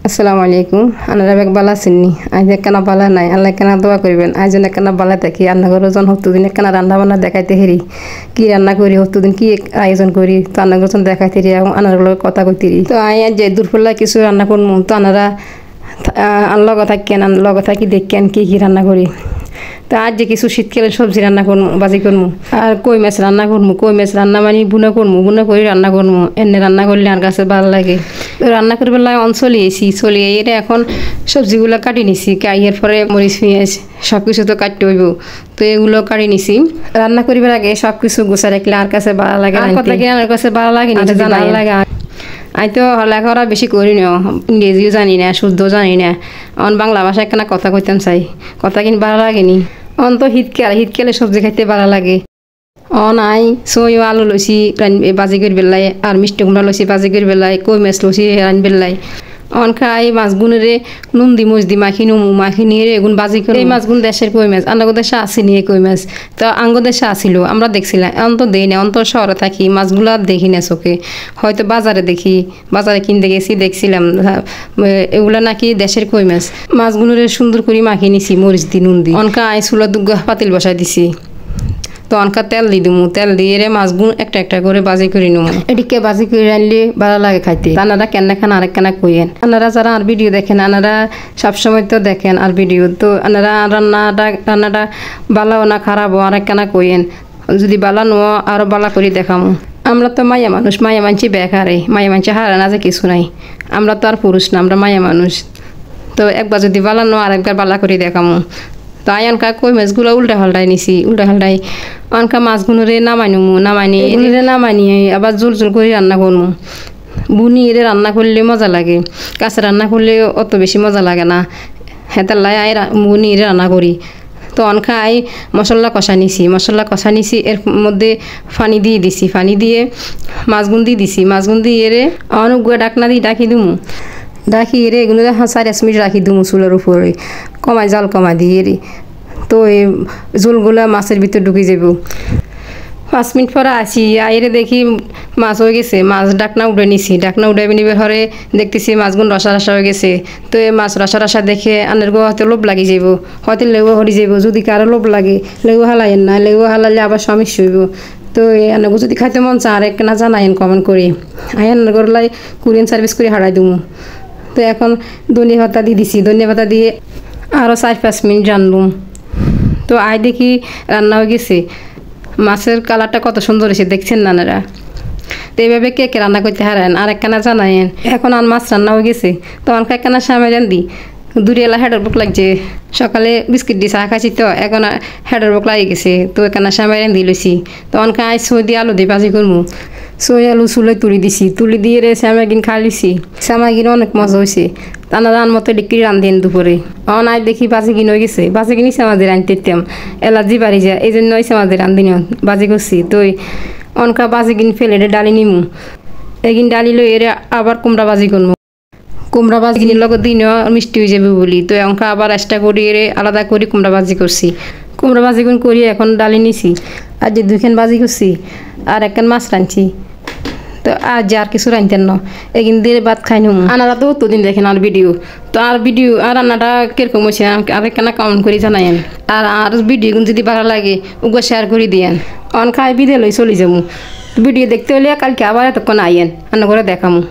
আসসালামু আলাইকুম আনারা বেগ বালা চিনি আজ একখানা বালা নাই আল্লাহ কেনা দোয়া করবেন আজ একখানা বালা থাকি রান্না করে জন হতুদিন একখানা রান্না বান্না দেখাইতে হেরি কি রান্না করি হতুদিন কি আয়োজন করি তো রান্না করছেন দেখাইতে হেরি এবং আনারগুলো কথা কইতেরি তো আই আজ যে দুপুরবেলা কিছু রান্না করবো তো আনারা লগ থাকেন লগ থাকি দেখেন কি রান্না করি তো আজ যে কিছু শীতকালের সবজি রান্না করবো বাজি করবো আর কই মাছ রান্না করবো কই মাছ রান্না মানে বুনা করবো বুনা করে রান্না করবো এনে রান্না করলে আর কাছে ভালো লাগে তো রান্না করবার লাগে চলিয়েছি চলিয়ে এর এখন সবজিগুলো কাটি নিছি কাইয়ের পরে মরিচ পেঁয়াজ সব কিছু তো কাটতে হইব তো এগুলো কাটি নিছি রান্না করিবার আগে সব কিছু গুছা রাখলে আর কাছে ভালো লাগে আর কাছে ভালো লাগে না জানা লাগে আমি তো লেখাপড়া বেশি করি না ইংরেজিও জানি না শুদ্ধ জানি না অন বাংলা ভাষায় একখানা কথা কইতাম চাই কথা কিন্তু ভালো লাগেনি অন তো শীতকালে সবজি খাইতে ভালো লাগে অন আই সইও আলু লইছি বাজি করে বেলাই আর মিষ্টি কুমড়া লইছি বাজি করে বেলাই কই মাছ লইছি রান বেলাই অন খাই মাছগুনেরে নুন দি মুচ দি মাখি নুমু মাখি নিয়ে এগুন বাজি করে এই মাছগুন দেশের কই মাছ আঙ্গ দেশে আসি নিয়ে কই মাছ তো আঙ্গ দেশে আসিল আমরা দেখছিলাম অন্ত দেই না অন্ত শহরে থাকি মাছগুলো দেখি না চোখে হয়তো বাজারে দেখি বাজারে কিনতে গেছি দেখছিলাম এগুলা নাকি দেশের কই মাছ মাছগুলোরে সুন্দর করে মাখি নিছি মরিচ দি নুন দি অনকা আই চুলা দুগ্গা পাতিল বসাই দিছি তো অনকা তেল দি দিমু তেল দিয়ে রে মাছগুলো একটা একটা করে বাজি করে নিমু এদিকে বাজি করে আনলে ভালো লাগে খাইতে আনারা কেন খান আরেক কেনা কইেন আনারা যারা আর ভিডিও দেখেন আনারা সবসময় তো দেখেন আর ভিডিও তো আনারা রান্নাটা ভালো না খারাপ আরেক কেনা কইেন যদি বালা নো আরো বালা করে দেখামু আমরা তো মায়া মানুষ মায়া মানছি বেকারে মায়া মানছি হারা না যে কিছু নাই আমরা তো আর পুরুষ না আমরা মায়া মানুষ তো একবার যদি বালা নো আরেকবার বালা করে দেখামু তো আয়নকা কই মাছগুলো উল্টা হাল্টাই নিছি উল্টা হাল্টাই অনকা মাছগুলোরে নামানি আবার জোল জোল করে রান্না করবো বুনি এরে রান্না করলে মজা লাগে কাছে রান্না করলে অত বেশি মজা লাগে না হেতার লাই আই বুনি এরে রান্না করি তো অনকা আই মশলা কষা নিছি এর মধ্যে পানি দিয়ে দিছি পানি দিয়ে মাছগুন দিয়ে দিছি মাছগুন দিয়ে এরে অনেক ডাকনা দিয়ে ডাকি দিমু ডাকি রে এগুলো 4 মিনিট রাখি দিমু চুলের উপরে জাল কমাই দিয়ে রে তো এই জোলগুলা মাছের ভিতর ঢুকে যাব 5 মিনিট পরে আসি আইরে দেখি মাছ হয়ে গেছে মাছ ডাকনা উঠে নিছি ডাকনা উঠে নিবার পরে দেখতেছি মাছগুলো রসা হয়ে গেছে তো এই মাছ রসা দেখে আনের গো হয়তো লোভ লাগি যাব হয়তো লেবু হরি যাব যদি কারো লোভ লাগে লেবু হালাইন না লেবু হালালে আবার সমস্যা হইব তো এনে যদি খাইতে মন চা আর একখানা জানাইন কমেন্ট করি আইন গরলাই কুরিয়ান সার্ভিস করে হারাই দিমু তো এখন ধনিয়া পাতা দিয়ে দিছি ধনিয়া পাতা দিয়ে আরও 4-5 মিনিট রান্নুম তো আই দেখি রান্না হয়ে গেছে মাছের কালারটা কত সুন্দর হয়েছে দেখছেন নানারা তো এইভাবে কে কে রান্না করতে হারান আর একখানা জানায়েন এখন আর মাছ রান্না হয়ে গেছে তো অনেক একখানা সামনে রান দি দুরিয়ালা হেডের বুক লাগছে সকালে বিস্কিট দিয়ে চা খাইছি তো এখন হেডের বুক লাগে গেছে তো এখানে সামনে রান দিয়ে লইছি তো অনেক আই সই দিয়ে আলু দিয়ে বাজি করবো সই আলু চুলে তুলি দিয়ে রে শ্যামাগিন খাইছি শ্যামাগিন অনেক মজা হয়েছে টানা রান মতো ডিক্রি রান্ধেন দুপুরে নাই দেখি বাজি কিন হয়ে গেছে বাজি কিনি শ্যামাদের রানতেতাম এলার্জি বাড়ি যায় এই জন্যই শ্যামাদের রান্ধিনি বাজি করছি তো অনকা বাজি কিন ফেলে ডালি নিমু এগিন ডালি লই এর আবার কুমড়া বাজি করবো কুমড়া বাজি কিনির লগত দিন মিষ্টি হয়ে যাবে বলি তো অনকা আবার এক্সট্রা করি এর আলাদা করে কুমড়া বাজি করছি কুমড়া বাজি করি এখন ডালি নিছি আর যে 2খান বাজি করছি আর একখান মাছ রাঁধছি তো আজ আর কিছু রাঁধতেন না একদিন দিয়ে ভাত খাই নিম আনারা তো অতদিন দেখেন আর ভিডিও তো আর রান্নাটা কিরকম হয়েছে আর একখানা কমেন্ট করে জানাইন আর ভিডিও যদি ভালো লাগে ওগুলো শেয়ার করে দিয়েন অন খাই বিদে লই চলে যাবো ভিডিও দেখতে হলে কালকে আবার এতক্ষণ আইয়েন রান্না করে দেখামু।